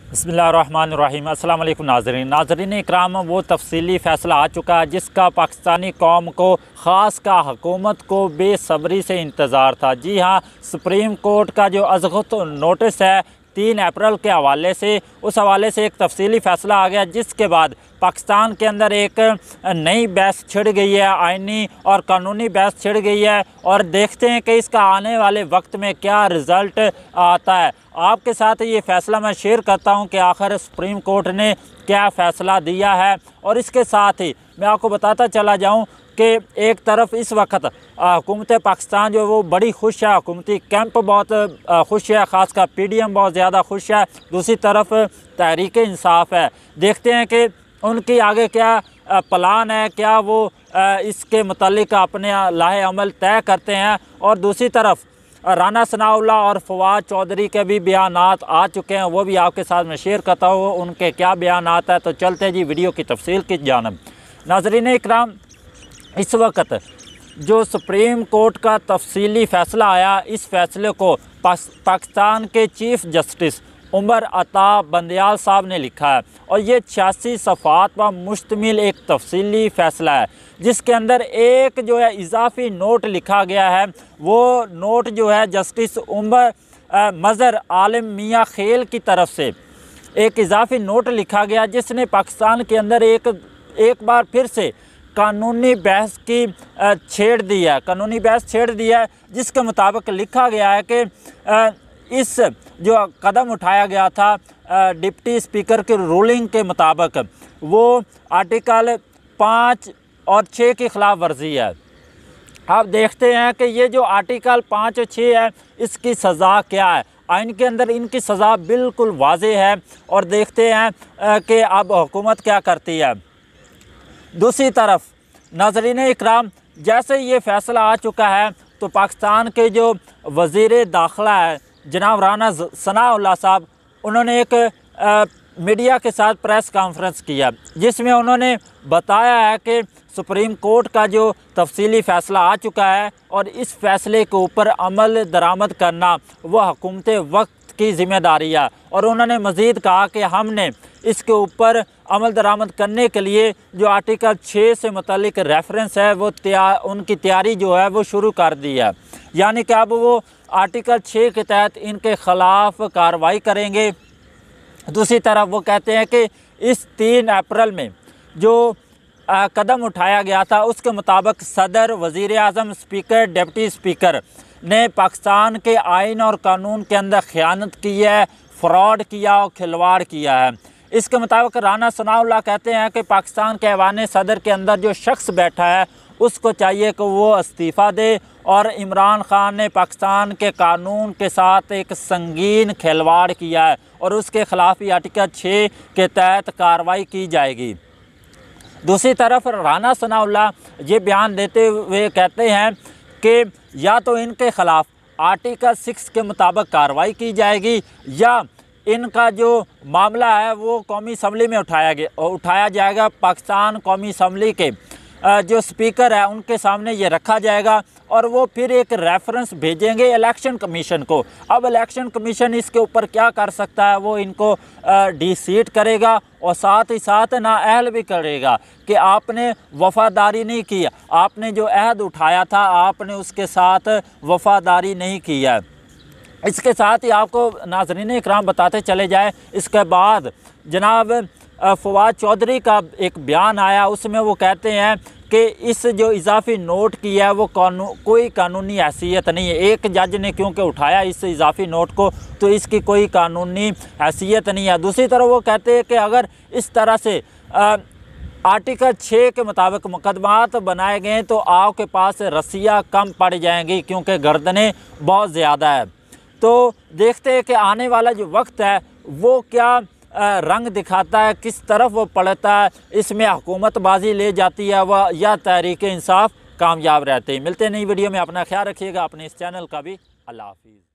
बिस्मिल्लाहिर्रहमानिर्रहीम। अस्सलाम वालेकुम नाज़रीन इकराम, वो तफसीली फ़ैसला आ चुका है जिसका पाकिस्तानी कौम को ख़ास का हुकूमत को बेसब्री से इंतज़ार था। जी हाँ, सुप्रीम कोर्ट का जो अज़ग़त नोटिस है 3 अप्रैल के हवाले से, उस हवाले से एक तफसीली फ़ैसला आ गया, जिसके बाद पाकिस्तान के अंदर एक नई बहस छिड़ गई है, आइनी और कानूनी बहस छिड़ गई है। और देखते हैं कि इसका आने वाले वक्त में क्या रिज़ल्ट आता है। आपके साथ ये फ़ैसला मैं शेयर करता हूं कि आखिर सुप्रीम कोर्ट ने क्या फ़ैसला दिया है। और इसके साथ ही मैं आपको बताता चला जाऊं कि एक तरफ इस वक्त हुकूमत पाकिस्तान जो है वो बड़ी खुश है, हुकूमती कैंप बहुत खुश है, ख़ासकर PDM बहुत ज़्यादा खुश है। दूसरी तरफ तहरीक इंसाफ है। देखते हैं कि उनकी आगे क्या प्लान है, क्या वो इसके मुतालिक अपने लाहे अमल तय करते हैं। और दूसरी तरफ राना सनाउल्लाह और फवाद चौधरी के भी बयानात आ चुके हैं, वो भी आपके साथ मैं शेयर करता हूँ उनके क्या बयानात है। तो चलते हैं जी वीडियो की तफसील की जानब। नाज़रीन इकराम, इस वक्त जो सुप्रीम कोर्ट का तफसीली फ़ैसला आया, इस फ़ैसले को पाकिस्तान के चीफ़ जस्टिस उमर अता बंदयाल साहब ने लिखा है। और ये 86 सफ़ात पर मुश्तमिल एक तफसीली फ़ैसला है, जिसके अंदर एक जो है इजाफ़ी नोट लिखा गया है। वो नोट जो है जस्टिस उमर मज़हर आलिम मियाँ खेल की तरफ से एक इजाफ़ी नोट लिखा गया, जिसने पाकिस्तान के अंदर एक बार फिर से कानूनी बहस की छेड़ दी है, कानूनी बहस छेड़ दी है। जिसके मुताबिक लिखा गया है कि इस जो कदम उठाया गया था डिप्टी स्पीकर की रूलिंग के मुताबिक, वो आर्टिकल 5 और 6 की खिलाफ वर्जी है। आप देखते हैं कि ये जो आर्टिकल 5 और 6 है, इसकी सज़ा क्या है। आइन के अंदर इनकी सज़ा बिल्कुल वाज़ेह है। और देखते हैं कि अब हुकूमत क्या करती है। दूसरी तरफ नाज़रीन इकराम, जैसे ये फ़ैसला आ चुका है तो पाकिस्तान के जो वज़ीर दाखिला है जनाब राना सनाउल्लाह साहब, उन्होंने एक मीडिया के साथ प्रेस कॉन्फ्रेंस किया, जिसमें उन्होंने बताया है कि सुप्रीम कोर्ट का जो तफसीली फ़ैसला आ चुका है और इस फ़ैसले के ऊपर अमल दरामद करना वह हुकूमत वक्त की ज़िम्मेदारी है। और उन्होंने मज़ीद कहा कि हमने इसके ऊपर अमल दरामद करने के लिए जो आर्टिकल 6 से मुतालिक रेफरेंस है, वो उनकी तैयारी जो है वो शुरू कर दी है। यानी कि अब वो आर्टिकल 6 के तहत इनके ख़िलाफ़ कार्रवाई करेंगे। दूसरी तरफ वो कहते हैं कि इस 3 अप्रैल में जो कदम उठाया गया था, उसके मुताबिक सदर, वज़ीर आज़म, स्पीकर, डिप्टी स्पीकर ने पाकिस्तान के आइन और कानून के अंदर ख़यानत की है, फ्रॉड किया और खिलवाड़ किया है। इसके मुताबिक राना सनाउल्लाह कहते हैं कि पाकिस्तान के ऐवान सदर के अंदर जो शख्स बैठा है उसको चाहिए कि वो इस्तीफ़ा दे। और इमरान ख़ान ने पाकिस्तान के कानून के साथ एक संगीन खिलवाड़ किया है और उसके ख़िलाफ़ ही आर्टिकल 6 के तहत कार्रवाई की जाएगी। दूसरी तरफ राना सनाउल्लाह ये बयान देते हुए कहते हैं कि या तो इनके ख़िलाफ़ आर्टिकल 6 के मुताबिक कार्रवाई की जाएगी, या इनका जो मामला है वो कौमी असम्बली में उठाया जाएगा। पाकिस्तान कौमी असम्बली के जो स्पीकर है उनके सामने ये रखा जाएगा और वो फिर एक रेफरेंस भेजेंगे इलेक्शन कमीशन को। अब इलेक्शन कमीशन इसके ऊपर क्या कर सकता है, वो इनको डिसीट करेगा और साथ ही साथ नाअहल भी करेगा कि आपने वफ़ादारी नहीं की, आपने जो अहद उठाया था आपने उसके साथ वफ़ादारी नहीं की है। इसके साथ ही आपको नाज़रीन इकराम बताते चले जाए, इसके बाद जनाब फवाद चौधरी का एक बयान आया, उसमें वो कहते हैं कि इस जो इजाफ़ी नोट की है वो कोई कानूनी हैसियत नहीं है। एक जज ने क्योंकि उठाया इस इजाफ़ी नोट को, तो इसकी कोई कानूनी हैसियत नहीं है। दूसरी तरफ वो कहते हैं कि अगर इस तरह से आर्टिकल 6 के मुताबिक मुकदमात बनाए गए तो आपके पास रस्सियाँ कम पड़ जाएंगी, क्योंकि गर्दनें बहुत ज़्यादा है। तो देखते हैं कि आने वाला जो वक्त है वो क्या रंग दिखाता है, किस तरफ वो पलटता है, इसमें हुकूमत बाजी ले जाती है वह या तहरीक इंसाफ कामयाब रहते हैं। मिलते हैं नई वीडियो में, अपना ख्याल रखिएगा, अपने इस चैनल का भी। अल्लाह हाफिज़।